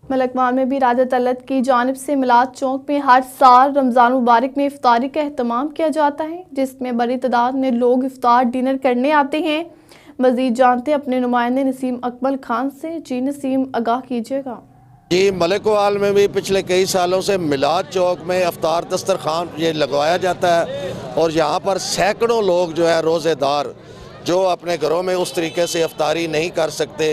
मलकवाल में भी राजा तलत की जानिब से मिलाद चौक में हर साल रमज़ान मुबारक में इफ्तारी का एहतमाम किया जाता है, जिसमें बड़ी तादाद में लोग इफ्तार डिनर करने आते हैं। मज़ीद जानते अपने नुमाइंदे नसीम अकमल खान से। जी नसीम, आगाह कीजिएगा। जी, मलकवाल में भी पिछले कई सालों से मिलाद चौक में अफ्तार दस्तरखान ये लगवाया जाता है और यहाँ पर सैकड़ों लोग जो है रोज़ेदार जो अपने घरों में उस तरीके से अफ्तारी नहीं कर सकते,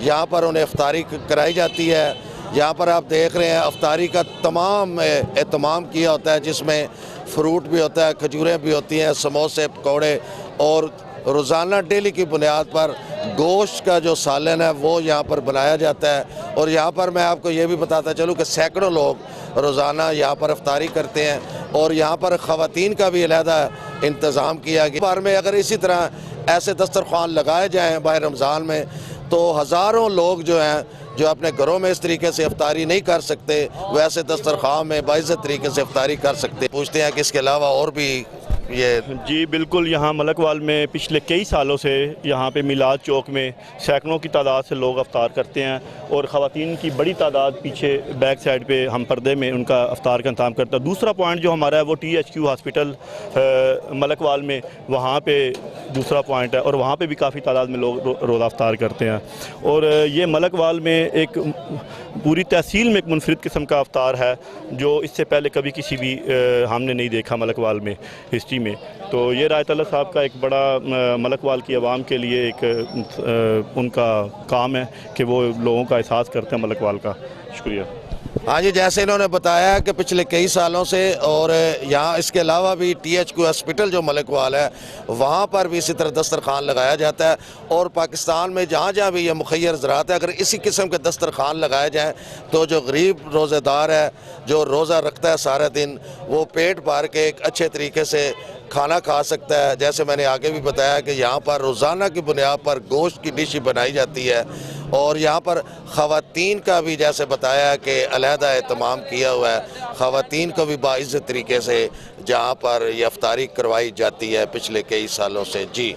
यहाँ पर उन्हें अफ्तारी कराई जाती है। यहाँ पर आप देख रहे हैं अफ्तारी का तमाम एहतमाम किया होता है, जिसमें फ्रूट भी होता है, खजूरें भी होती हैं, समोसे, पकौड़े और रोज़ाना डेली की बुनियाद पर गोश्त का जो सालन है वो यहाँ पर बनाया जाता है। और यहाँ पर मैं आपको ये भी बताता चलूँ कि सैकड़ों लोग रोज़ाना यहाँ पर अफ्तारी करते हैं और यहाँ पर ख़वातीन का भी अलहदा इंतज़ाम किया गया। बार में अगर इसी तरह ऐसे दस्तरखान लगाए जाएँ बाय रमज़ान में तो हज़ारों लोग जो हैं जो अपने घरों में इस तरीके से अफ्तारी नहीं कर सकते, वैसे दस्तरखान में बाइज़्ज़त तरीके से अफ्तारी कर सकते। पूछते हैं कि इसके अलावा और भी ये जी बिल्कुल, यहाँ मलकवाल में पिछले कई सालों से यहाँ पे मिलाद चौक में सैकड़ों की तादाद से लोग अफ्तार करते हैं और ख़वातीन की बड़ी तादाद पीछे बैक साइड पे हम पर्दे में उनका अफ्तार का इंतज़ाम करता है। दूसरा पॉइंट जो हमारा है वो THQ हॉस्पिटल मलकवाल में, वहाँ पे दूसरा पॉइंट है और वहाँ पे भी काफ़ी तादाद में लोग रोज़ा अफ्तार करते हैं। और ये मलकवाल में एक पूरी तहसील में एक मुनफरिद किस्म का अफ्तार है जो इससे पहले कभी किसी भी हमने नहीं देखा मलकवाल में हिस्ट्री में। तो ये राय तलत साहब का एक बड़ा मलकवाल की आवाम के लिए एक उनका काम है कि वो लोगों का एहसास करते हैं मलकवाल का। शुक्रिया। हाँ जी, जैसे इन्होंने बताया कि पिछले कई सालों से और यहाँ इसके अलावा भी THQ हॉस्पिटल जो मलकवाल है वहाँ पर भी इसी तरह दस्तरखान लगाया जाता है। और पाकिस्तान में जहाँ जहाँ भी ये मुखय्यर ज़राअत है, अगर इसी किस्म के दस्तरखान लगाए जाएँ तो जो गरीब रोज़ेदार है जो रोज़ा रखता है सारा दिन, वो पेट भर के एक अच्छे तरीके से खाना खा सकता है। जैसे मैंने आगे भी बताया कि यहाँ पर रोज़ाना की बुनियाद पर गोश्त की डिश बनाई जाती है और यहाँ पर ख़वातीन का भी जैसे बताया कि अलहदा एहतमाम किया हुआ है, ख़वातीन को भी बाइज़्ज़त तरीके से जहाँ पर ये अफ्तारी करवाई जाती है पिछले कई सालों से। जी।